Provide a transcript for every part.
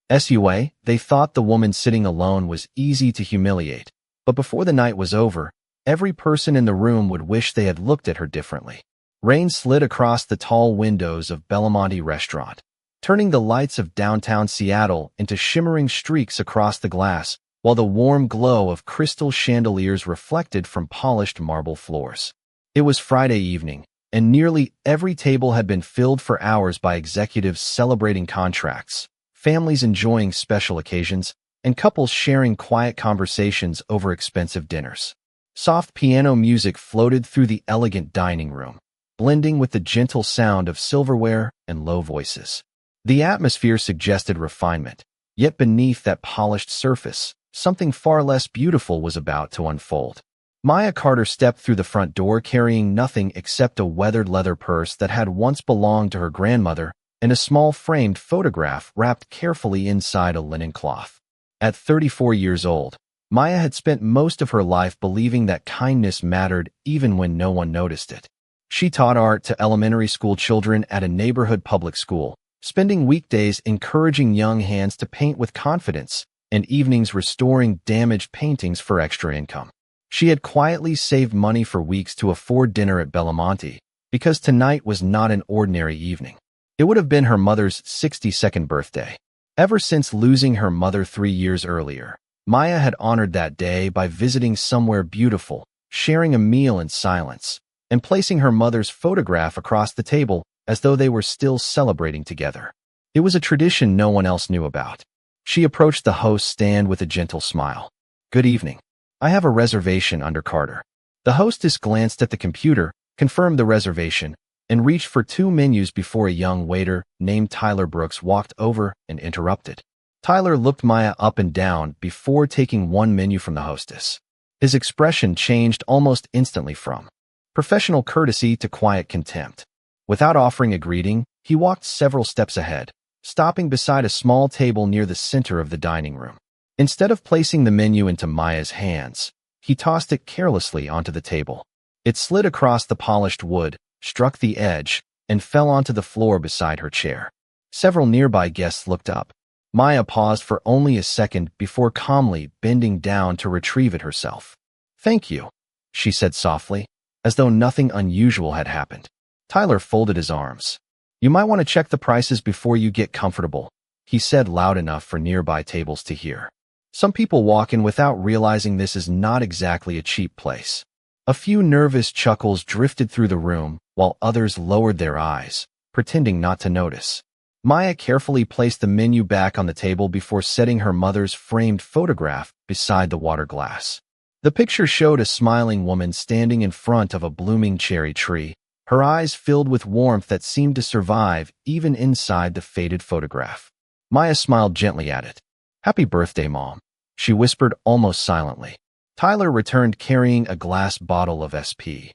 They thought the woman sitting alone was easy to humiliate, but before the night was over, every person in the room would wish they had looked at her differently. Rain slid across the tall windows of Belamonte Restaurant, turning the lights of downtown Seattle into shimmering streaks across the glass, while the warm glow of crystal chandeliers reflected from polished marble floors. It was Friday evening, and nearly every table had been filled for hours by executives celebrating contracts, families enjoying special occasions, and couples sharing quiet conversations over expensive dinners. Soft piano music floated through the elegant dining room, blending with the gentle sound of silverware and low voices. The atmosphere suggested refinement, yet beneath that polished surface, something far less beautiful was about to unfold. Maya Carter stepped through the front door carrying nothing except a weathered leather purse that had once belonged to her grandmother and a small framed photograph wrapped carefully inside a linen cloth. At 34 years old, Maya had spent most of her life believing that kindness mattered even when no one noticed it. She taught art to elementary school children at a neighborhood public school, spending weekdays encouraging young hands to paint with confidence and evenings restoring damaged paintings for extra income. She had quietly saved money for weeks to afford dinner at Belamonte, because tonight was not an ordinary evening. It would have been her mother's 62nd birthday. Ever since losing her mother 3 years earlier, Maya had honored that day by visiting somewhere beautiful, sharing a meal in silence, and placing her mother's photograph across the table as though they were still celebrating together. It was a tradition no one else knew about. She approached the host's stand with a gentle smile. "Good evening. I have a reservation under Carter." The hostess glanced at the computer, confirmed the reservation, and reached for 2 menus before a young waiter named Tyler Brooks walked over and interrupted. Tyler looked Maya up and down before taking 1 menu from the hostess. His expression changed almost instantly from professional courtesy to quiet contempt. Without offering a greeting, he walked several steps ahead, stopping beside a small table near the center of the dining room. Instead of placing the menu into Maya's hands, he tossed it carelessly onto the table. It slid across the polished wood, struck the edge, and fell onto the floor beside her chair. Several nearby guests looked up. Maya paused for only a second before calmly bending down to retrieve it herself. "Thank you," she said softly, as though nothing unusual had happened. Tyler folded his arms. "You might want to check the prices before you get comfortable," he said loud enough for nearby tables to hear. Some people walk in without realizing this is not exactly a cheap place. A few nervous chuckles drifted through the room, while others lowered their eyes, pretending not to notice. Maya carefully placed the menu back on the table before setting her mother's framed photograph beside the water glass. The picture showed a smiling woman standing in front of a blooming cherry tree, her eyes filled with warmth that seemed to survive even inside the faded photograph. Maya smiled gently at it. "Happy birthday, Mom," she whispered almost silently. Tyler returned carrying a glass bottle of SP.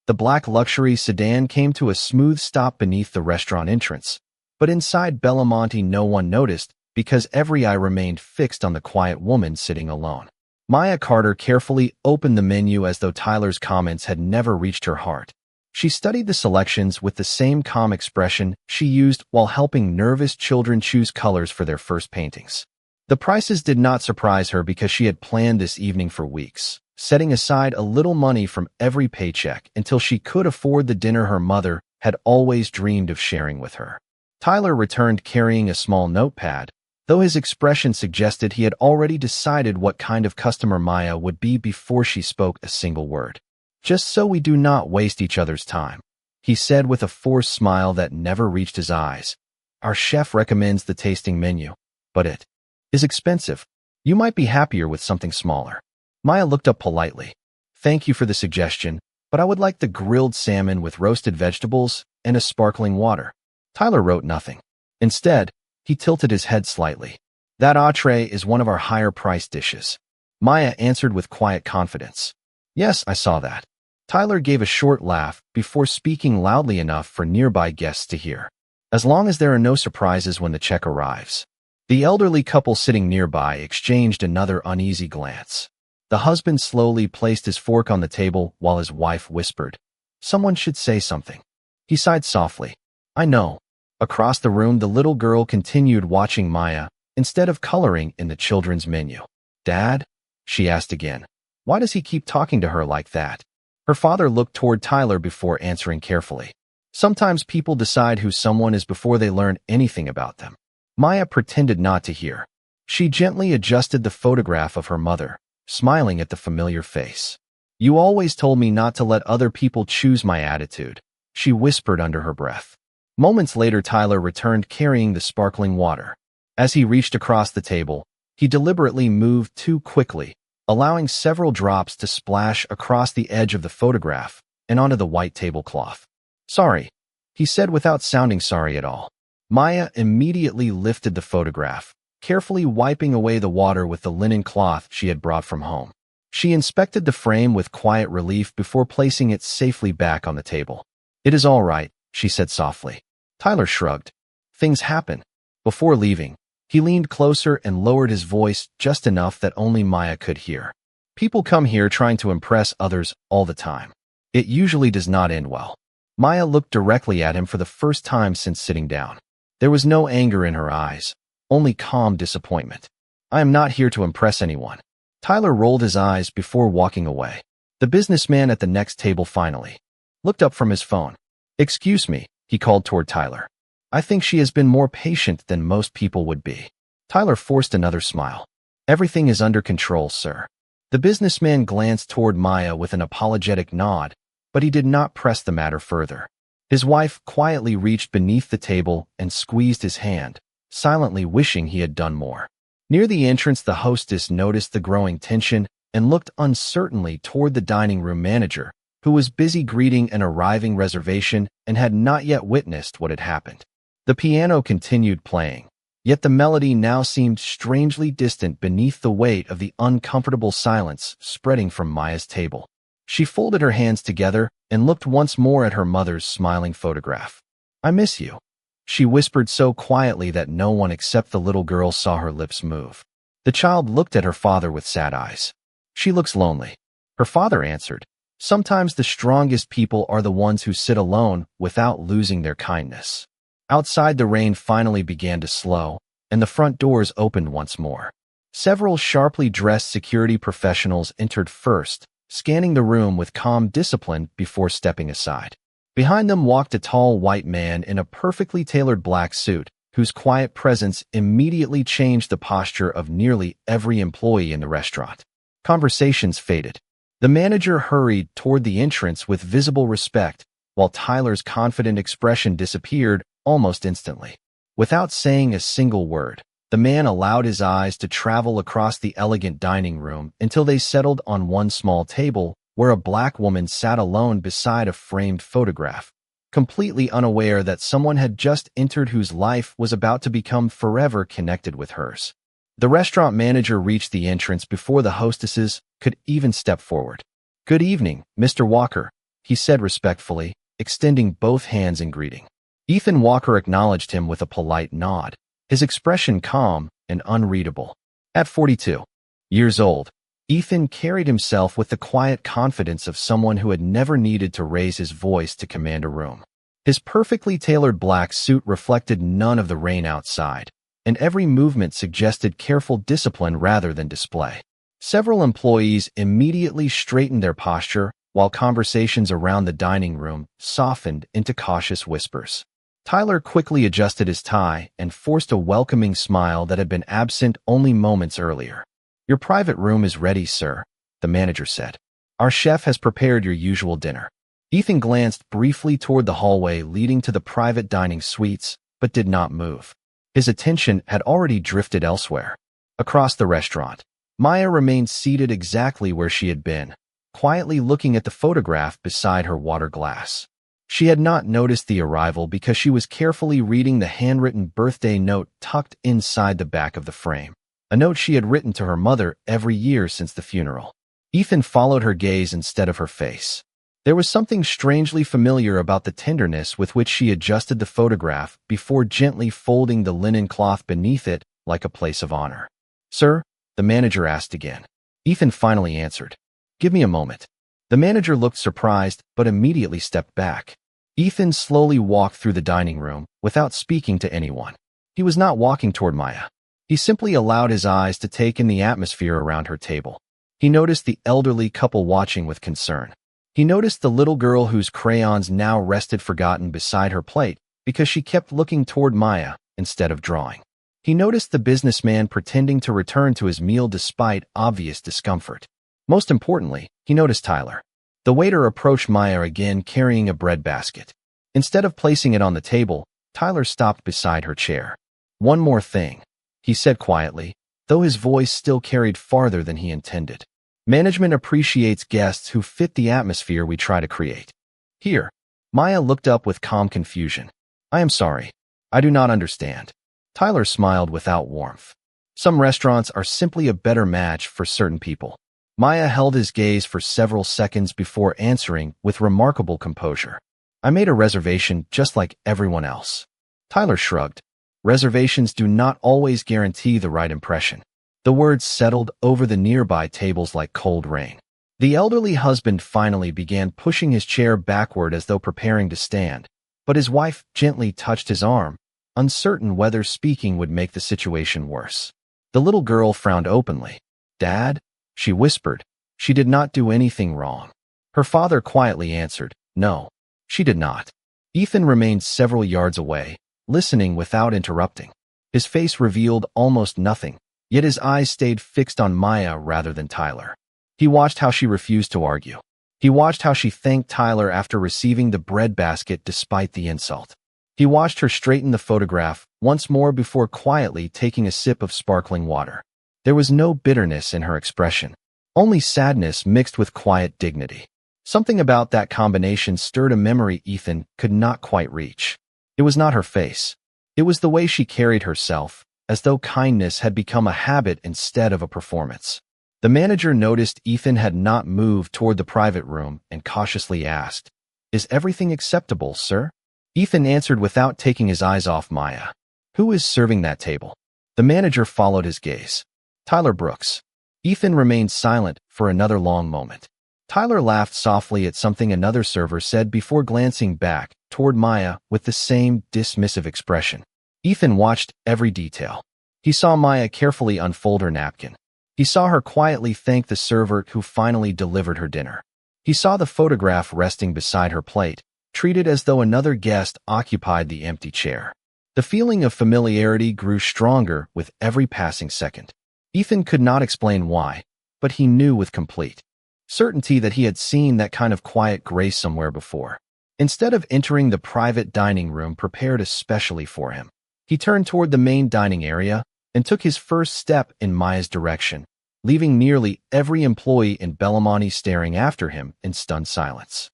The black luxury sedan came to a smooth stop beneath the restaurant entrance, but inside Belamonte no one noticed because every eye remained fixed on the quiet woman sitting alone. Maya Carter carefully opened the menu as though Tyler's comments had never reached her heart. She studied the selections with the same calm expression she used while helping nervous children choose colors for their first paintings. The prices did not surprise her because she had planned this evening for weeks, setting aside a little money from every paycheck until she could afford the dinner her mother had always dreamed of sharing with her. Tyler returned carrying a small notepad, though his expression suggested he had already decided what kind of customer Maya would be before she spoke a single word. "Just so we do not waste each other's time," he said with a forced smile that never reached his eyes. "Our chef recommends the tasting menu, but it is expensive. You might be happier with something smaller." Maya looked up politely. "Thank you for the suggestion, but I would like the grilled salmon with roasted vegetables and a sparkling water." Tyler wrote nothing. Instead, he tilted his head slightly. "That entree is one of our higher-priced dishes." Maya answered with quiet confidence. "Yes, I saw that." Tyler gave a short laugh before speaking loudly enough for nearby guests to hear. "As long as there are no surprises when the check arrives." The elderly couple sitting nearby exchanged another uneasy glance. The husband slowly placed his fork on the table while his wife whispered, "Someone should say something." He sighed softly. "I know." Across the room, the little girl continued watching Maya, instead of coloring in the children's menu. "Dad?" she asked again. "Why does he keep talking to her like that?" Her father looked toward Tyler before answering carefully. Sometimes people decide who someone is before they learn anything about them. Maya pretended not to hear. She gently adjusted the photograph of her mother, smiling at the familiar face. "You always told me not to let other people choose my attitude," she whispered under her breath. Moments later, Tyler returned carrying the sparkling water. As he reached across the table, he deliberately moved too quickly, allowing several drops to splash across the edge of the photograph and onto the white tablecloth. "Sorry," he said without sounding sorry at all. Maya immediately lifted the photograph, carefully wiping away the water with the linen cloth she had brought from home. She inspected the frame with quiet relief before placing it safely back on the table. "It is all right," she said softly. Tyler shrugged. "Things happen." Before leaving, he leaned closer and lowered his voice just enough that only Maya could hear. "People come here trying to impress others all the time. It usually does not end well." Maya looked directly at him for the first time since sitting down. There was no anger in her eyes, only calm disappointment. "I am not here to impress anyone." Tyler rolled his eyes before walking away. The businessman at the next table finally looked up from his phone. "Excuse me," he called toward Tyler. "I think she has been more patient than most people would be." Tyler forced another smile. "Everything is under control, sir." The businessman glanced toward Maya with an apologetic nod, but he did not press the matter further. His wife quietly reached beneath the table and squeezed his hand, silently wishing he had done more. Near the entrance, the hostess noticed the growing tension and looked uncertainly toward the dining room manager, who was busy greeting an arriving reservation and had not yet witnessed what had happened. The piano continued playing, yet the melody now seemed strangely distant beneath the weight of the uncomfortable silence spreading from Maya's table. She folded her hands together and looked once more at her mother's smiling photograph. "I miss you," she whispered so quietly that no one except the little girl saw her lips move. The child looked at her father with sad eyes. "She looks lonely," her father answered. "Sometimes the strongest people are the ones who sit alone without losing their kindness." Outside, the rain finally began to slow, and the front doors opened once more. Several sharply dressed security professionals entered first, scanning the room with calm discipline before stepping aside. Behind them walked a tall white man in a perfectly tailored black suit, whose quiet presence immediately changed the posture of nearly every employee in the restaurant. Conversations faded. The manager hurried toward the entrance with visible respect, while Tyler's confident expression disappeared almost instantly. Without saying a single word, the man allowed his eyes to travel across the elegant dining room until they settled on one small table where a black woman sat alone beside a framed photograph, completely unaware that someone had just entered whose life was about to become forever connected with hers. The restaurant manager reached the entrance before the hostesses could even step forward. "Good evening, Mr. Walker," he said respectfully, extending both hands in greeting. Ethan Walker acknowledged him with a polite nod, his expression calm and unreadable. At 42 years old, Ethan carried himself with the quiet confidence of someone who had never needed to raise his voice to command a room. His perfectly tailored black suit reflected none of the rain outside, and every movement suggested careful discipline rather than display. Several employees immediately straightened their posture, while conversations around the dining room softened into cautious whispers. Tyler quickly adjusted his tie and forced a welcoming smile that had been absent only moments earlier. "Your private room is ready, sir," the manager said. "Our chef has prepared your usual dinner." Ethan glanced briefly toward the hallway leading to the private dining suites, but did not move. His attention had already drifted elsewhere. Across the restaurant, Maya remained seated exactly where she had been, quietly looking at the photograph beside her water glass. She had not noticed the arrival because she was carefully reading the handwritten birthday note tucked inside the back of the frame, a note she had written to her mother every year since the funeral. Ethan followed her gaze instead of her face. There was something strangely familiar about the tenderness with which she adjusted the photograph before gently folding the linen cloth beneath it like a place of honor. "Sir?" the manager asked again. Ethan finally answered. "Give me a moment." The manager looked surprised but immediately stepped back. Ethan slowly walked through the dining room without speaking to anyone. He was not walking toward Maya. He simply allowed his eyes to take in the atmosphere around her table. He noticed the elderly couple watching with concern. He noticed the little girl whose crayons now rested forgotten beside her plate because she kept looking toward Maya instead of drawing. He noticed the businessman pretending to return to his meal despite obvious discomfort. Most importantly, he noticed Tyler. The waiter approached Maya again carrying a bread basket. Instead of placing it on the table, Tyler stopped beside her chair. "One more thing," he said quietly, though his voice still carried farther than he intended. "Management appreciates guests who fit the atmosphere we try to create." "Here." Maya looked up with calm confusion. "I am sorry. I do not understand." Tyler smiled without warmth. "Some restaurants are simply a better match for certain people." Maya held his gaze for several seconds before answering with remarkable composure. "I made a reservation just like everyone else." Tyler shrugged. Reservations do not always guarantee the right impression. The words settled over the nearby tables like cold rain. The elderly husband finally began pushing his chair backward as though preparing to stand, but his wife gently touched his arm, uncertain whether speaking would make the situation worse. The little girl frowned openly. "Dad?" she whispered. She did not do anything wrong. Her father quietly answered, "No, she did not." Ethan remained several yards away, listening without interrupting. His face revealed almost nothing, yet his eyes stayed fixed on Maya rather than Tyler. He watched how she refused to argue. He watched how she thanked Tyler after receiving the bread basket despite the insult. He watched her straighten the photograph once more before quietly taking a sip of sparkling water. There was no bitterness in her expression, only sadness mixed with quiet dignity. Something about that combination stirred a memory Ethan could not quite reach. It was not her face. It was the way she carried herself, as though kindness had become a habit instead of a performance. The manager noticed Ethan had not moved toward the private room and cautiously asked, "Is everything acceptable, sir?" Ethan answered without taking his eyes off Maya. "Who is serving that table?" The manager followed his gaze. "Tyler Brooks." Ethan remained silent for another long moment. Tyler laughed softly at something another server said before glancing back toward Maya with the same dismissive expression. Ethan watched every detail. He saw Maya carefully unfold her napkin. He saw her quietly thank the server who finally delivered her dinner. He saw the photograph resting beside her plate, treated as though another guest occupied the empty chair. The feeling of familiarity grew stronger with every passing second. Ethan could not explain why, but he knew with complete certainty that he had seen that kind of quiet grace somewhere before. Instead of entering the private dining room prepared especially for him, he turned toward the main dining area and took his first step in Maya's direction, leaving nearly every employee in Bellamani staring after him in stunned silence.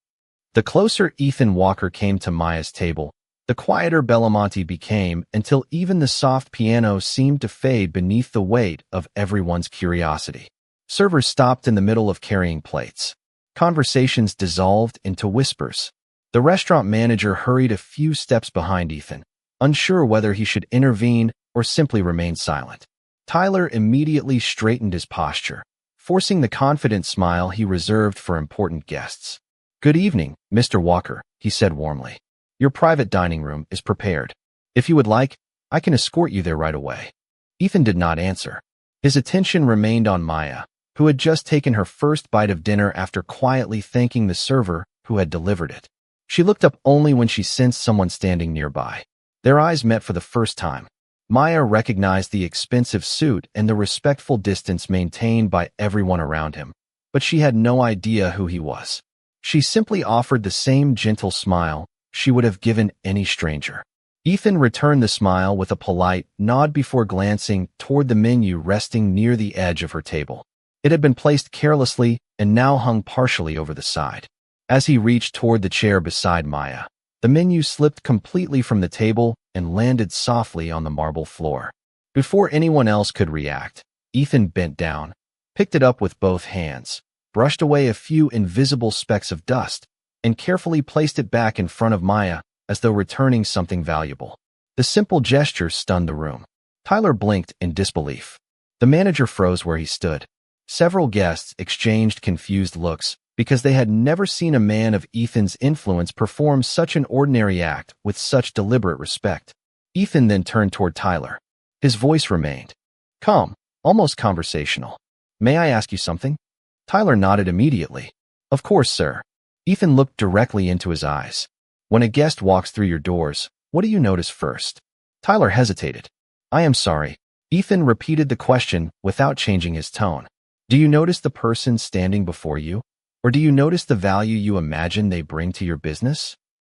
The closer Ethan Walker came to Maya's table, the quieter Belamonte became until even the soft piano seemed to fade beneath the weight of everyone's curiosity. Servers stopped in the middle of carrying plates. Conversations dissolved into whispers. The restaurant manager hurried a few steps behind Ethan, unsure whether he should intervene or simply remain silent. Tyler immediately straightened his posture, forcing the confident smile he reserved for important guests. "Good evening, Mr. Walker," he said warmly. "Your private dining room is prepared. If you would like, I can escort you there right away." Ethan did not answer. His attention remained on Maya, who had just taken her first bite of dinner after quietly thanking the server who had delivered it. She looked up only when she sensed someone standing nearby. Their eyes met for the first time. Maya recognized the expensive suit and the respectful distance maintained by everyone around him, but she had no idea who he was. She simply offered the same gentle smile she would have given any stranger. Ethan returned the smile with a polite nod before glancing toward the menu resting near the edge of her table. It had been placed carelessly and now hung partially over the side. As he reached toward the chair beside Maya, the menu slipped completely from the table and landed softly on the marble floor. Before anyone else could react, Ethan bent down, picked it up with both hands, brushed away a few invisible specks of dust, and carefully placed it back in front of Maya as though returning something valuable. The simple gesture stunned the room. Tyler blinked in disbelief. The manager froze where he stood. Several guests exchanged confused looks because they had never seen a man of Ethan's influence perform such an ordinary act with such deliberate respect. Ethan then turned toward Tyler. His voice remained Calm, almost conversational. May I ask you something? Tyler nodded immediately. Of course, sir. Ethan looked directly into his eyes. When a guest walks through your doors, what do you notice first? Tyler hesitated. I am sorry. Ethan repeated the question without changing his tone. Do you notice the person standing before you? Or do you notice the value you imagine they bring to your business?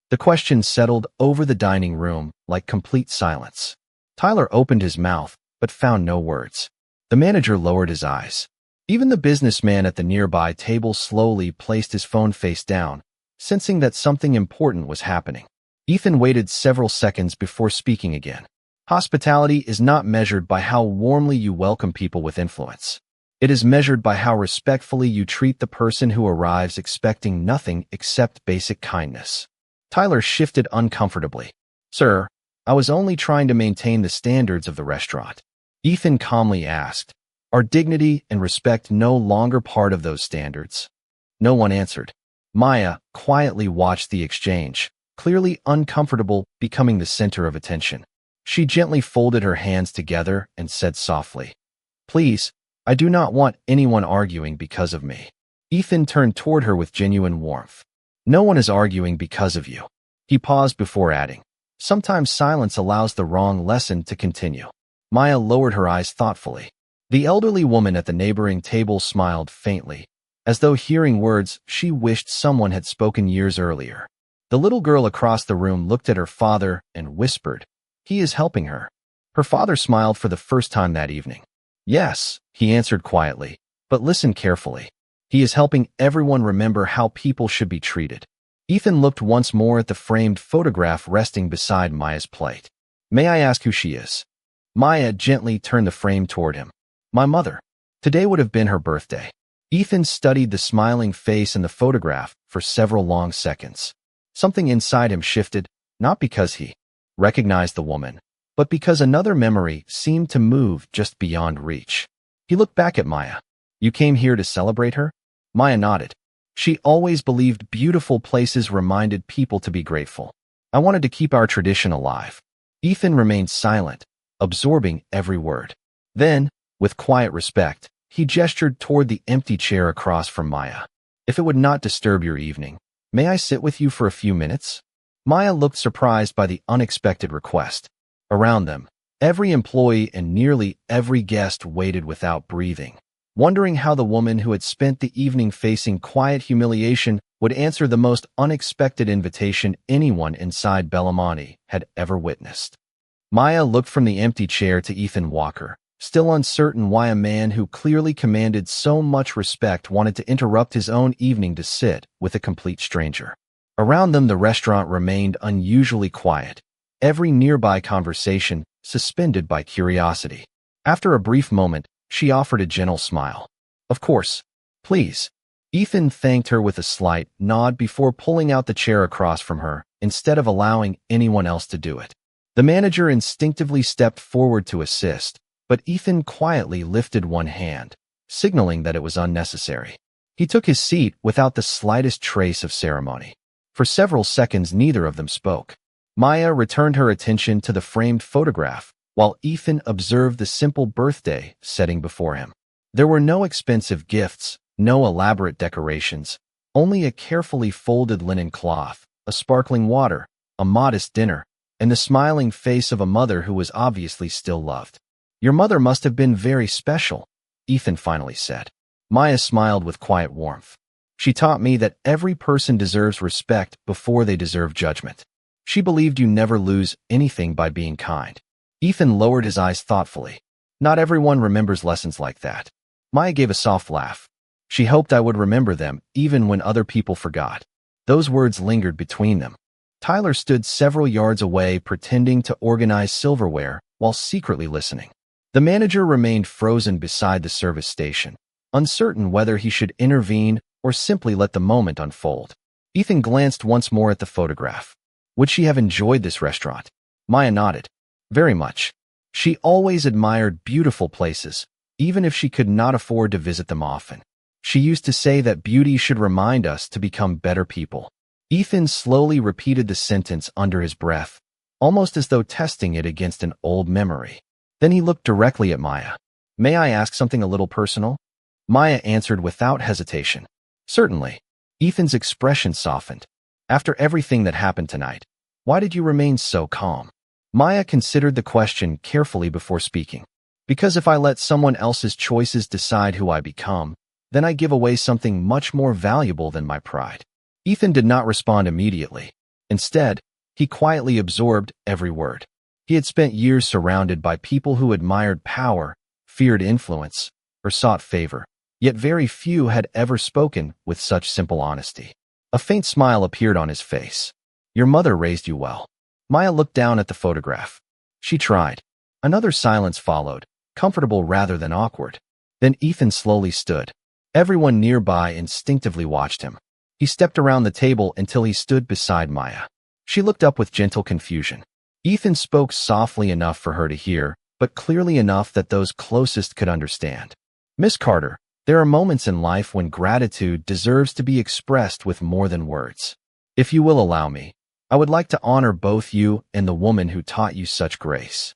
The question settled over the dining room like complete silence. Tyler opened his mouth, but found no words. The manager lowered his eyes. Even the businessman at the nearby table slowly placed his phone face down, sensing that something important was happening. Ethan waited several seconds before speaking again. Hospitality is not measured by how warmly you welcome people with influence. It is measured by how respectfully you treat the person who arrives expecting nothing except basic kindness. Tyler shifted uncomfortably. Sir, I was only trying to maintain the standards of the restaurant. Ethan calmly asked, are dignity and respect no longer part of those standards? No one answered. Maya quietly watched the exchange, clearly uncomfortable, becoming the center of attention. She gently folded her hands together and said softly, Please, I do not want anyone arguing because of me. Ethan turned toward her with genuine warmth. No one is arguing because of you. He paused before adding, Sometimes silence allows the wrong lesson to continue. Maya lowered her eyes thoughtfully. The elderly woman at the neighboring table smiled faintly, as though hearing words she wished someone had spoken years earlier. The little girl across the room looked at her father and whispered, He is helping her. Her father smiled for the first time that evening. Yes, he answered quietly, but listen carefully. He is helping everyone remember how people should be treated. Ethan looked once more at the framed photograph resting beside Maya's plate. May I ask who she is? Maya gently turned the frame toward him. My mother. Today would have been her birthday. Ethan studied the smiling face in the photograph for several long seconds. Something inside him shifted, not because he recognized the woman, but because another memory seemed to move just beyond reach. He looked back at Maya. You came here to celebrate her? Maya nodded. She always believed beautiful places reminded people to be grateful. I wanted to keep our tradition alive. Ethan remained silent, absorbing every word. Then, with quiet respect, he gestured toward the empty chair across from Maya. If it would not disturb your evening, may I sit with you for a few minutes? Maya looked surprised by the unexpected request. Around them, every employee and nearly every guest waited without breathing, wondering how the woman who had spent the evening facing quiet humiliation would answer the most unexpected invitation anyone inside Bellamani had ever witnessed. Maya looked from the empty chair to Ethan Walker, still uncertain why a man who clearly commanded so much respect wanted to interrupt his own evening to sit with a complete stranger. Around them, the restaurant remained unusually quiet, every nearby conversation suspended by curiosity. After a brief moment, she offered a gentle smile. Of course. Please. Ethan thanked her with a slight nod before pulling out the chair across from her, instead of allowing anyone else to do it. The manager instinctively stepped forward to assist, but Ethan quietly lifted one hand, signaling that it was unnecessary. He took his seat without the slightest trace of ceremony. For several seconds, neither of them spoke. Maya returned her attention to the framed photograph, while Ethan observed the simple birthday setting before him. There were no expensive gifts, no elaborate decorations, only a carefully folded linen cloth, a sparkling water, a modest dinner, and the smiling face of a mother who was obviously still loved. Your mother must have been very special, Ethan finally said. Maya smiled with quiet warmth. She taught me that every person deserves respect before they deserve judgment. She believed you never lose anything by being kind. Ethan lowered his eyes thoughtfully. Not everyone remembers lessons like that. Maya gave a soft laugh. She hoped I would remember them even when other people forgot. Those words lingered between them. Tyler stood several yards away pretending to organize silverware while secretly listening. The manager remained frozen beside the service station, uncertain whether he should intervene or simply let the moment unfold. Ethan glanced once more at the photograph. Would she have enjoyed this restaurant? Maya nodded. Very much. She always admired beautiful places, even if she could not afford to visit them often. She used to say that beauty should remind us to become better people. Ethan slowly repeated the sentence under his breath, almost as though testing it against an old memory. Then he looked directly at Maya. May I ask something a little personal? Maya answered without hesitation. Certainly. Ethan's expression softened. After everything that happened tonight, why did you remain so calm? Maya considered the question carefully before speaking. Because if I let someone else's choices decide who I become, then I give away something much more valuable than my pride. Ethan did not respond immediately. Instead, he quietly absorbed every word. He had spent years surrounded by people who admired power, feared influence, or sought favor, yet very few had ever spoken with such simple honesty. A faint smile appeared on his face. Your mother raised you well. Maya looked down at the photograph. She tried. Another silence followed, comfortable rather than awkward. Then Ethan slowly stood. Everyone nearby instinctively watched him. He stepped around the table until he stood beside Maya. She looked up with gentle confusion. Ethan spoke softly enough for her to hear, but clearly enough that those closest could understand. Miss Carter, there are moments in life when gratitude deserves to be expressed with more than words. If you will allow me, I would like to honor both you and the woman who taught you such grace.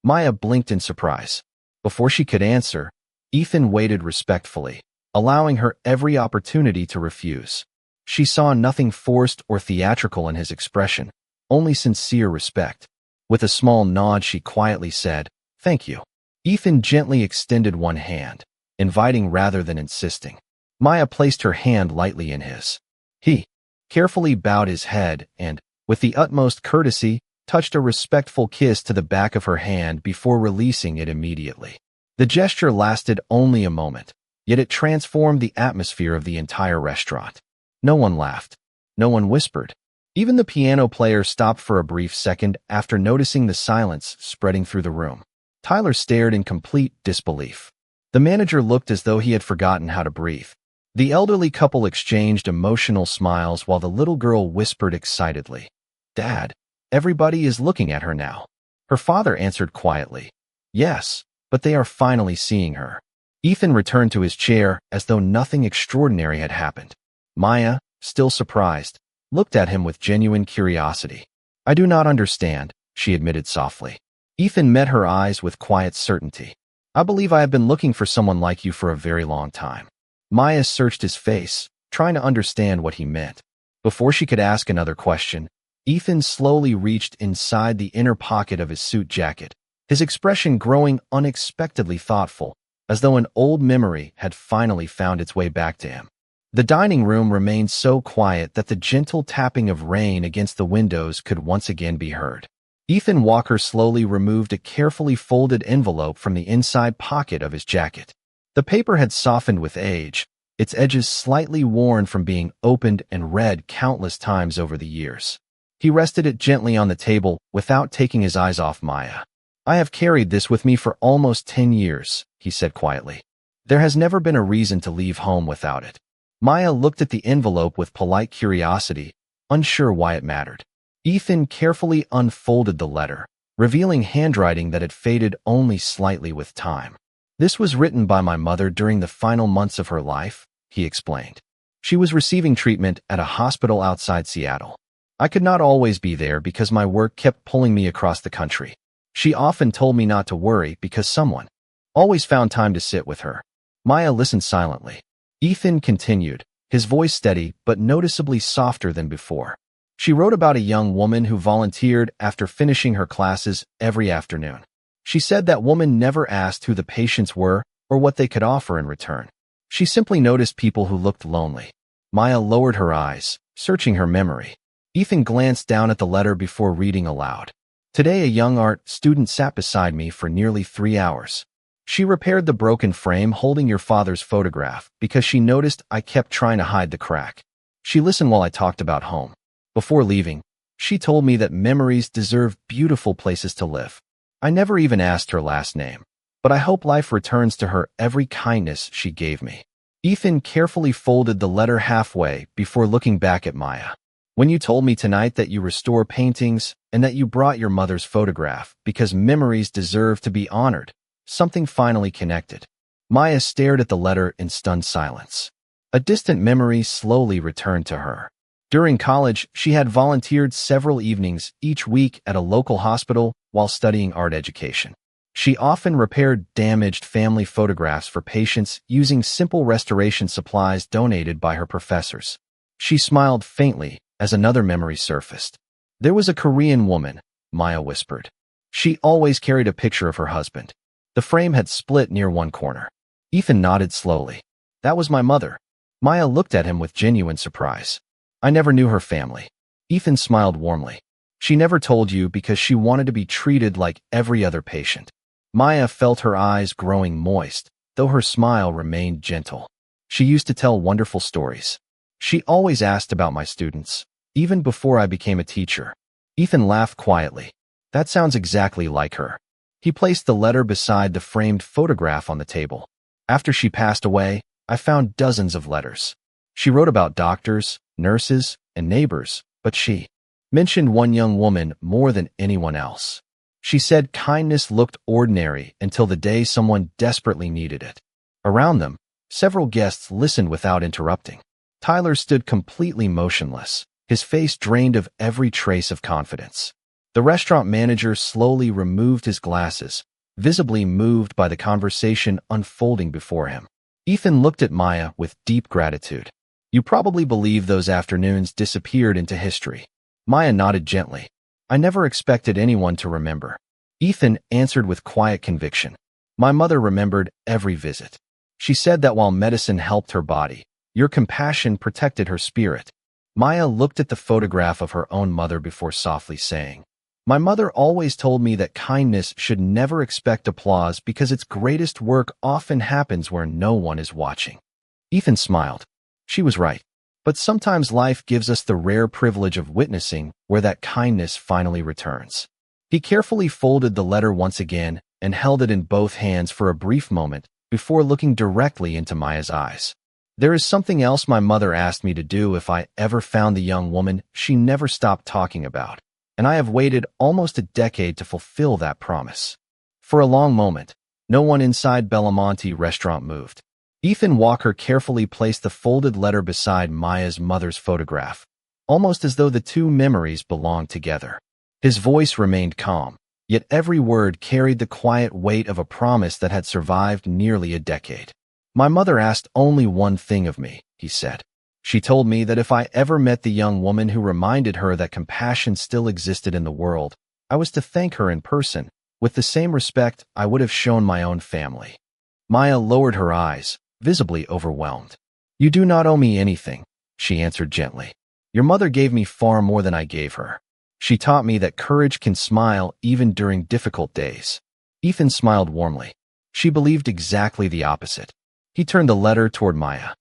Maya blinked in surprise. Before she could answer, Ethan waited respectfully, allowing her every opportunity to refuse. She saw nothing forced or theatrical in his expression, only sincere respect. With a small nod, she quietly said, "Thank you." Ethan gently extended one hand, inviting rather than insisting. Maya placed her hand lightly in his. He carefully bowed his head and, with the utmost courtesy, touched a respectful kiss to the back of her hand before releasing it immediately. The gesture lasted only a moment, yet it transformed the atmosphere of the entire restaurant. No one laughed. No one whispered. Even the piano player stopped for a brief second after noticing the silence spreading through the room. Tyler stared in complete disbelief. The manager looked as though he had forgotten how to breathe. The elderly couple exchanged emotional smiles while the little girl whispered excitedly, "Dad, everybody is looking at her now." Her father answered quietly, "Yes, but they are finally seeing her." Ethan returned to his chair as though nothing extraordinary had happened. Maya, still surprised, looked at him with genuine curiosity. "I do not understand," she admitted softly. Ethan met her eyes with quiet certainty. "I believe I have been looking for someone like you for a very long time." Maya searched his face, trying to understand what he meant. Before she could ask another question, Ethan slowly reached inside the inner pocket of his suit jacket, his expression growing unexpectedly thoughtful, as though an old memory had finally found its way back to him. The dining room remained so quiet that the gentle tapping of rain against the windows could once again be heard. Ethan Walker slowly removed a carefully folded envelope from the inside pocket of his jacket. The paper had softened with age, its edges slightly worn from being opened and read countless times over the years. He rested it gently on the table without taking his eyes off Maya. "I have carried this with me for almost 10 years, he said quietly. "There has never been a reason to leave home without it." Maya looked at the envelope with polite curiosity, unsure why it mattered. Ethan carefully unfolded the letter, revealing handwriting that had faded only slightly with time. "This was written by my mother during the final months of her life," he explained. "She was receiving treatment at a hospital outside Seattle. I could not always be there because my work kept pulling me across the country. She often told me not to worry because someone always found time to sit with her." Maya listened silently. Ethan continued, his voice steady but noticeably softer than before. "She wrote about a young woman who volunteered after finishing her classes every afternoon. She said that woman never asked who the patients were or what they could offer in return. She simply noticed people who looked lonely." Maya lowered her eyes, searching her memory. Ethan glanced down at the letter before reading aloud. "Today a young art student sat beside me for nearly 3 hours. She repaired the broken frame holding your father's photograph because she noticed I kept trying to hide the crack. She listened while I talked about home. Before leaving, she told me that memories deserve beautiful places to live. I never even asked her last name, but I hope life returns to her every kindness she gave me." Ethan carefully folded the letter halfway before looking back at Maya. "When you told me tonight that you restore paintings and that you brought your mother's photograph because memories deserve to be honored, something finally connected." Maya stared at the letter in stunned silence. A distant memory slowly returned to her. During college, she had volunteered several evenings each week at a local hospital while studying art education. She often repaired damaged family photographs for patients using simple restoration supplies donated by her professors. She smiled faintly as another memory surfaced. There was a Korean woman, Maya whispered. She always carried a picture of her husband. The frame had split near one corner. Ethan nodded slowly. That was my mother. Maya looked at him with genuine surprise. I never knew her family. Ethan smiled warmly. She never told you because she wanted to be treated like every other patient. Maya felt her eyes growing moist, though her smile remained gentle. She used to tell wonderful stories. She always asked about my students, even before I became a teacher. Ethan laughed quietly. That sounds exactly like her. He placed the letter beside the framed photograph on the table. After she passed away, I found dozens of letters. She wrote about doctors, nurses, and neighbors, but she mentioned one young woman more than anyone else. She said kindness looked ordinary until the day someone desperately needed it. Around them, several guests listened without interrupting. Tyler stood completely motionless, his face drained of every trace of confidence. The restaurant manager slowly removed his glasses, visibly moved by the conversation unfolding before him. Ethan looked at Maya with deep gratitude. You probably believe those afternoons disappeared into history. Maya nodded gently. I never expected anyone to remember. Ethan answered with quiet conviction. My mother remembered every visit. She said that while medicine helped her body, your compassion protected her spirit. Maya looked at the photograph of her own mother before softly saying, my mother always told me that kindness should never expect applause because its greatest work often happens where no one is watching. Ethan smiled. She was right. But sometimes life gives us the rare privilege of witnessing where that kindness finally returns. He carefully folded the letter once again and held it in both hands for a brief moment before looking directly into Maya's eyes. There is something else my mother asked me to do if I ever found the young woman she never stopped talking about, and I have waited almost a decade to fulfill that promise. For a long moment, no one inside Belamonte restaurant moved. Ethan Walker carefully placed the folded letter beside Maya's mother's photograph, almost as though the two memories belonged together. His voice remained calm, yet every word carried the quiet weight of a promise that had survived nearly a decade. My mother asked only one thing of me, he said. She told me that if I ever met the young woman who reminded her that compassion still existed in the world, I was to thank her in person, with the same respect I would have shown my own family. Maya lowered her eyes, visibly overwhelmed. You do not owe me anything, she answered gently. Your mother gave me far more than I gave her. She taught me that courage can smile even during difficult days. Ethan smiled warmly. She believed exactly the opposite. He turned the letter toward Maya,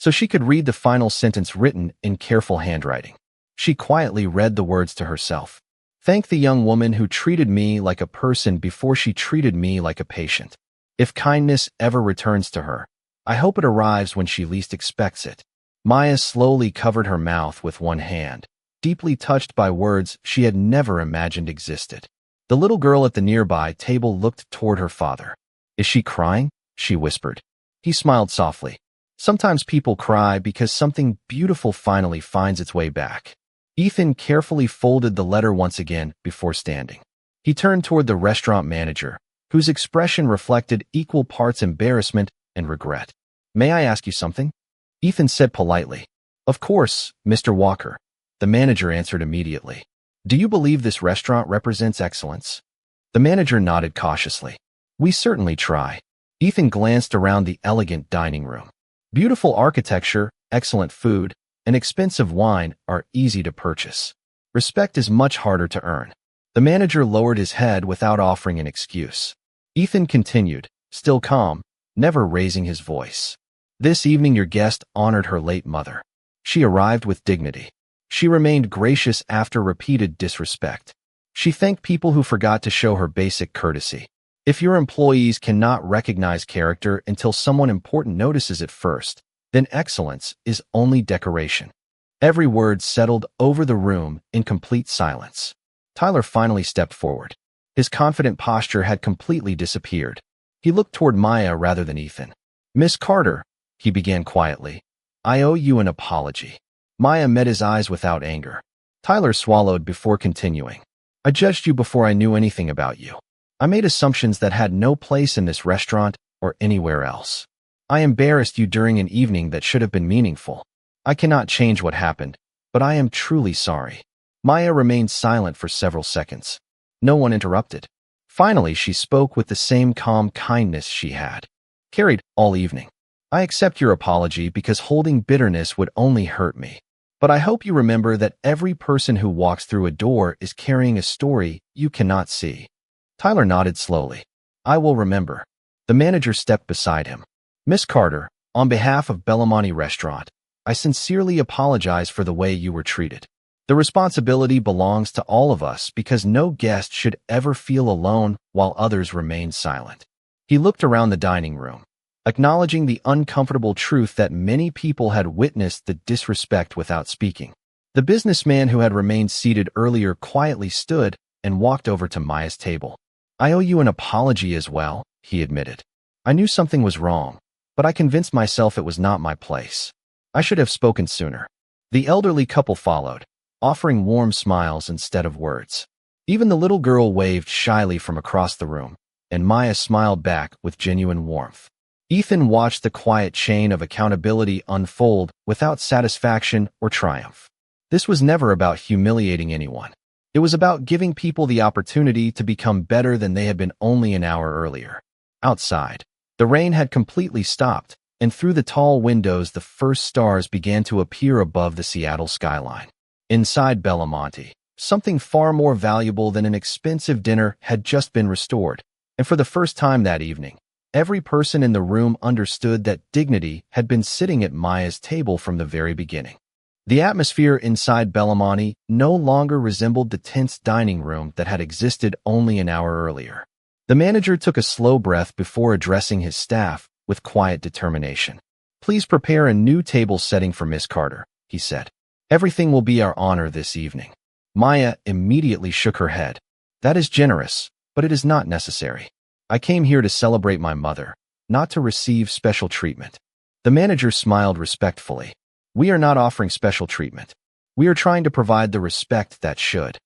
so she could read the final sentence written in careful handwriting. She quietly read the words to herself. Thank the young woman who treated me like a person before she treated me like a patient. If kindness ever returns to her, I hope it arrives when she least expects it. Maya slowly covered her mouth with one hand, deeply touched by words she had never imagined existed. The little girl at the nearby table looked toward her father. Is she crying? She whispered. He smiled softly. Sometimes people cry because something beautiful finally finds its way back. Ethan carefully folded the letter once again before standing. He turned toward the restaurant manager, whose expression reflected equal parts embarrassment and regret. May I ask you something? Ethan said politely. Of course, Mr. Walker. The manager answered immediately. Do you believe this restaurant represents excellence? The manager nodded cautiously. We certainly try. Ethan glanced around the elegant dining room. Beautiful architecture, excellent food, and expensive wine are easy to purchase. Respect is much harder to earn. The manager lowered his head without offering an excuse. Ethan continued, still calm, never raising his voice. This evening your guest honored her late mother. She arrived with dignity. She remained gracious after repeated disrespect. She thanked people who forgot to show her basic courtesy. If your employees cannot recognize character until someone important notices it first, then excellence is only decoration. Every word settled over the room in complete silence. Tyler finally stepped forward. His confident posture had completely disappeared. He looked toward Maya rather than Ethan. Miss Carter, he began quietly, I owe you an apology. Maya met his eyes without anger. Tyler swallowed before continuing. I judged you before I knew anything about you. I made assumptions that had no place in this restaurant or anywhere else. I embarrassed you during an evening that should have been meaningful. I cannot change what happened, but I am truly sorry." Maya remained silent for several seconds. No one interrupted. Finally, she spoke with the same calm kindness she had carried all evening. "I accept your apology because holding bitterness would only hurt me. But I hope you remember that every person who walks through a door is carrying a story you cannot see." Tyler nodded slowly. "I will remember." The manager stepped beside him. "Miss Carter, on behalf of Bellamani Restaurant, I sincerely apologize for the way you were treated. The responsibility belongs to all of us because no guest should ever feel alone while others remain silent." He looked around the dining room, acknowledging the uncomfortable truth that many people had witnessed the disrespect without speaking. The businessman who had remained seated earlier quietly stood and walked over to Maya's table. "I owe you an apology as well," he admitted. "I knew something was wrong, but I convinced myself it was not my place. I should have spoken sooner." The elderly couple followed, offering warm smiles instead of words. Even the little girl waved shyly from across the room, and Maya smiled back with genuine warmth. Ethan watched the quiet chain of accountability unfold without satisfaction or triumph. This was never about humiliating anyone. It was about giving people the opportunity to become better than they had been only an hour earlier. Outside, the rain had completely stopped, and through the tall windows the first stars began to appear above the Seattle skyline. Inside Bellamani, something far more valuable than an expensive dinner had just been restored, and for the first time that evening, every person in the room understood that dignity had been sitting at Maya's table from the very beginning. The atmosphere inside Bellamani no longer resembled the tense dining room that had existed only an hour earlier. The manager took a slow breath before addressing his staff with quiet determination. "Please prepare a new table setting for Miss Carter," he said. "Everything will be our honor this evening." Maya immediately shook her head. "That is generous, but it is not necessary. I came here to celebrate my mother, not to receive special treatment." The manager smiled respectfully. "We are not offering special treatment. We are trying to provide the respect that should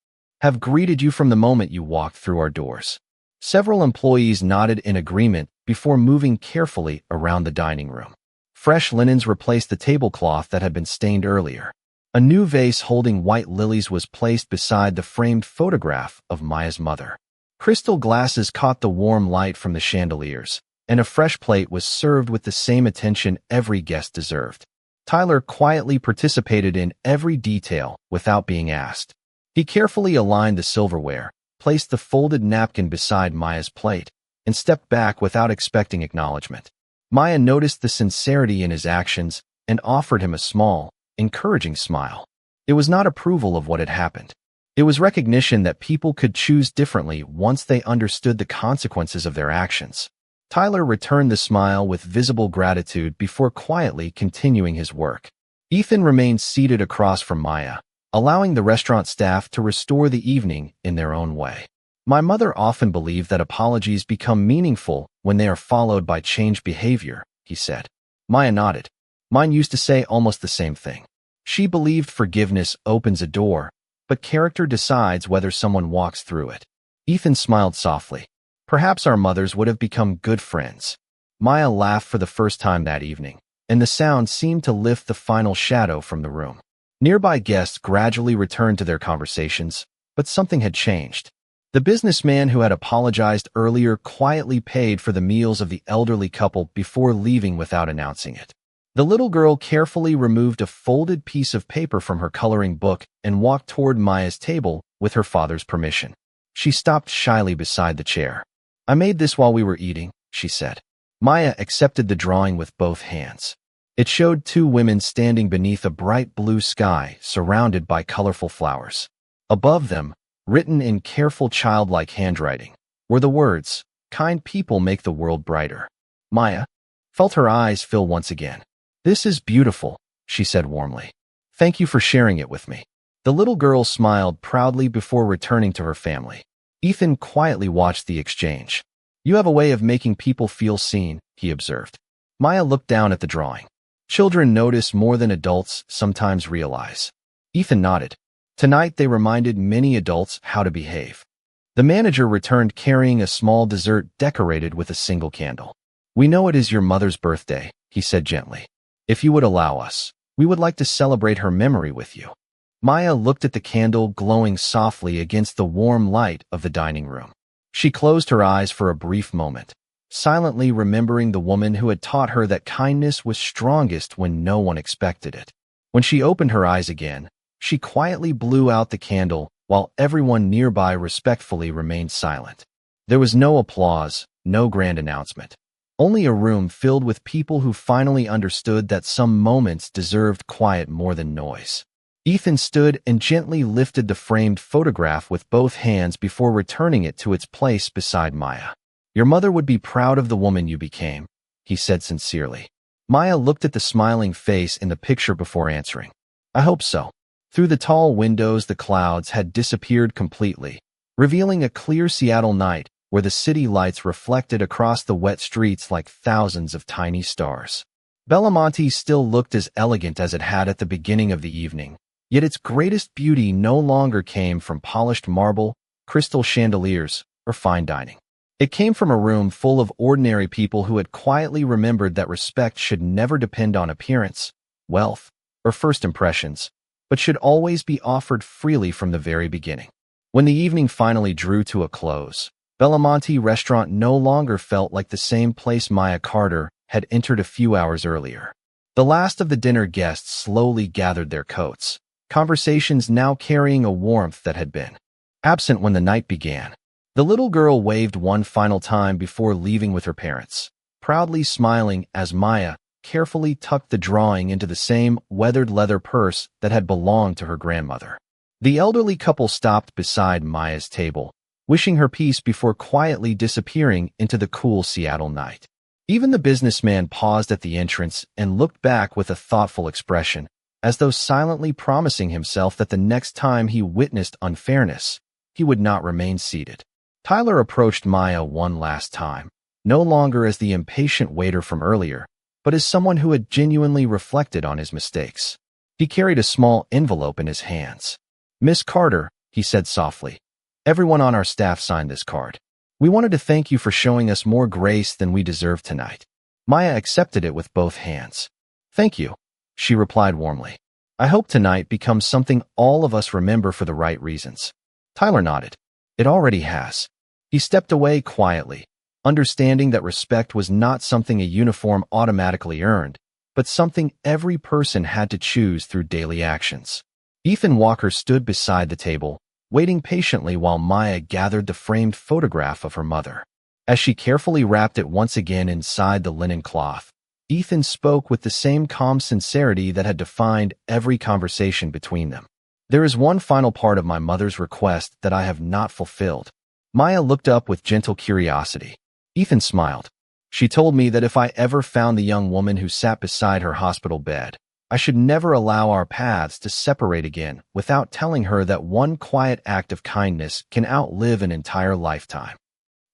have greeted you from the moment you walked through our doors." Several employees nodded in agreement before moving carefully around the dining room. Fresh linens replaced the tablecloth that had been stained earlier. A new vase holding white lilies was placed beside the framed photograph of Maya's mother. Crystal glasses caught the warm light from the chandeliers, and a fresh plate was served with the same attention every guest deserved. Tyler quietly participated in every detail without being asked. He carefully aligned the silverware, placed the folded napkin beside Maya's plate, and stepped back without expecting acknowledgement. Maya noticed the sincerity in his actions and offered him a small, encouraging smile. It was not approval of what had happened. It was recognition that people could choose differently once they understood the consequences of their actions. Tyler returned the smile with visible gratitude before quietly continuing his work. Ethan remained seated across from Maya, allowing the restaurant staff to restore the evening in their own way. "My mother often believed that apologies become meaningful when they are followed by changed behavior," he said. Maya nodded. "Mine used to say almost the same thing. She believed forgiveness opens a door, but character decides whether someone walks through it." Ethan smiled softly. "Perhaps our mothers would have become good friends." Maya laughed for the first time that evening, and the sound seemed to lift the final shadow from the room. Nearby guests gradually returned to their conversations, but something had changed. The businessman who had apologized earlier quietly paid for the meals of the elderly couple before leaving without announcing it. The little girl carefully removed a folded piece of paper from her coloring book and walked toward Maya's table with her father's permission. She stopped shyly beside the chair. "I made this while we were eating," she said. Maya accepted the drawing with both hands. It showed two women standing beneath a bright blue sky surrounded by colorful flowers. Above them, written in careful childlike handwriting, were the words, "Kind people make the world brighter." Maya felt her eyes fill once again. "This is beautiful," she said warmly. "Thank you for sharing it with me." The little girl smiled proudly before returning to her family. Ethan quietly watched the exchange. "You have a way of making people feel seen," he observed. Maya looked down at the drawing. "Children notice more than adults sometimes realize." Ethan nodded. Tonight they reminded many adults how to behave. The manager returned carrying a small dessert decorated with a single candle. "We know it is your mother's birthday," he said gently. "If you would allow us, we would like to celebrate her memory with you." Maya looked at the candle glowing softly against the warm light of the dining room. She closed her eyes for a brief moment, silently remembering the woman who had taught her that kindness was strongest when no one expected it. When she opened her eyes again, she quietly blew out the candle while everyone nearby respectfully remained silent. There was no applause, no grand announcement. Only a room filled with people who finally understood that some moments deserved quiet more than noise. Ethan stood and gently lifted the framed photograph with both hands before returning it to its place beside Maya. "Your mother would be proud of the woman you became," he said sincerely. Maya looked at the smiling face in the picture before answering. "I hope so." Through the tall windows, the clouds had disappeared completely, revealing a clear Seattle night where the city lights reflected across the wet streets like thousands of tiny stars. Belamonte still looked as elegant as it had at the beginning of the evening, yet its greatest beauty no longer came from polished marble, crystal chandeliers, or fine dining. It came from a room full of ordinary people who had quietly remembered that respect should never depend on appearance, wealth, or first impressions, but should always be offered freely from the very beginning. When the evening finally drew to a close, Belamonte restaurant no longer felt like the same place Maya Carter had entered a few hours earlier. The last of the dinner guests slowly gathered their coats, conversations now carrying a warmth that had been absent when the night began. The little girl waved one final time before leaving with her parents, proudly smiling as Maya carefully tucked the drawing into the same weathered leather purse that had belonged to her grandmother. The elderly couple stopped beside Maya's table, wishing her peace before quietly disappearing into the cool Seattle night. Even the businessman paused at the entrance and looked back with a thoughtful expression, as though silently promising himself that the next time he witnessed unfairness, he would not remain seated. Tyler approached Maya one last time, no longer as the impatient waiter from earlier, but as someone who had genuinely reflected on his mistakes. He carried a small envelope in his hands. "Miss Carter," he said softly, "everyone on our staff signed this card. We wanted to thank you for showing us more grace than we deserve tonight." Maya accepted it with both hands. "Thank you," she replied warmly. "I hope tonight becomes something all of us remember for the right reasons." Tyler nodded. "It already has." He stepped away quietly, understanding that respect was not something a uniform automatically earned, but something every person had to choose through daily actions. Ethan Walker stood beside the table, waiting patiently while Maya gathered the framed photograph of her mother. As she carefully wrapped it once again inside the linen cloth, Ethan spoke with the same calm sincerity that had defined every conversation between them. "There is one final part of my mother's request that I have not fulfilled." Maya looked up with gentle curiosity. Ethan smiled. "She told me that if I ever found the young woman who sat beside her hospital bed, I should never allow our paths to separate again without telling her that one quiet act of kindness can outlive an entire lifetime."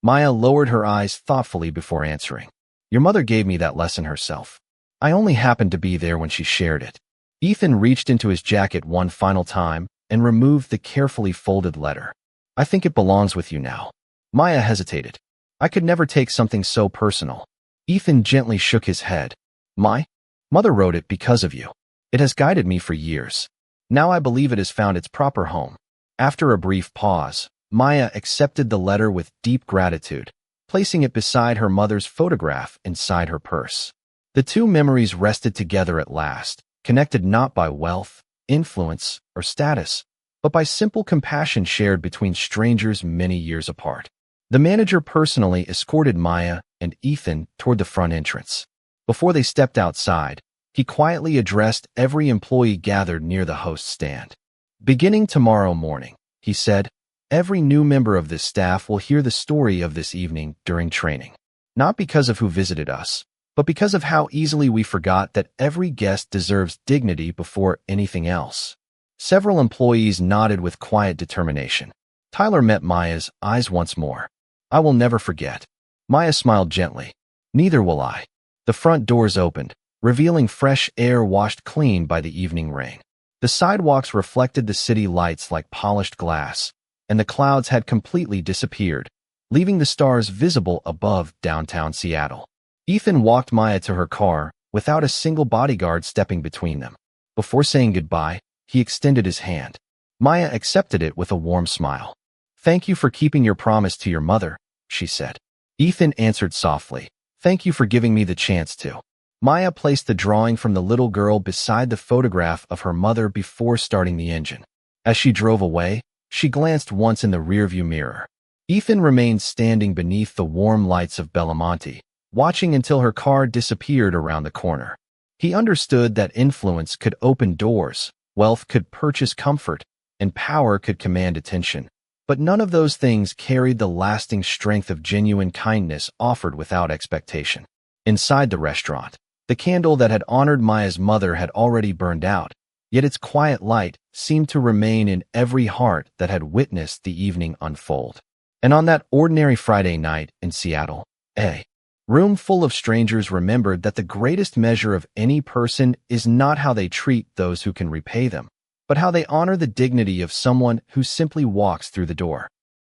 Maya lowered her eyes thoughtfully before answering. "Your mother gave me that lesson herself. I only happened to be there when she shared it." Ethan reached into his jacket one final time and removed the carefully folded letter. "I think it belongs with you now." Maya hesitated. "I could never take something so personal." Ethan gently shook his head. "My mother wrote it because of you. It has guided me for years. Now I believe it has found its proper home." After a brief pause, Maya accepted the letter with deep gratitude, placing it beside her mother's photograph inside her purse. The two memories rested together at last, connected not by wealth, influence, or status, but by simple compassion shared between strangers many years apart. The manager personally escorted Maya and Ethan toward the front entrance. Before they stepped outside, he quietly addressed every employee gathered near the host stand. "Beginning tomorrow morning," he said, "every new member of this staff will hear the story of this evening during training. Not because of who visited us, but because of how easily we forgot that every guest deserves dignity before anything else." Several employees nodded with quiet determination. Tyler met Maya's eyes once more. "I will never forget." Maya smiled gently. "Neither will I." The front doors opened, revealing fresh air washed clean by the evening rain. The sidewalks reflected the city lights like polished glass, and the clouds had completely disappeared, leaving the stars visible above downtown Seattle. Ethan walked Maya to her car without a single bodyguard stepping between them. Before saying goodbye, he extended his hand. Maya accepted it with a warm smile. "Thank you for keeping your promise to your mother," she said. Ethan answered softly, "Thank you for giving me the chance to." Maya placed the drawing from the little girl beside the photograph of her mother before starting the engine. As she drove away, she glanced once in the rearview mirror. Ethan remained standing beneath the warm lights of Belamonte, watching until her car disappeared around the corner. He understood that influence could open doors, wealth could purchase comfort, and power could command attention. But none of those things carried the lasting strength of genuine kindness offered without expectation. Inside the restaurant, the candle that had honored Maya's mother had already burned out, yet its quiet light seemed to remain in every heart that had witnessed the evening unfold. And on that ordinary Friday night in Seattle, a room full of strangers remembered that the greatest measure of any person is not how they treat those who can repay them, but how they honor the dignity of someone who simply walks through the door.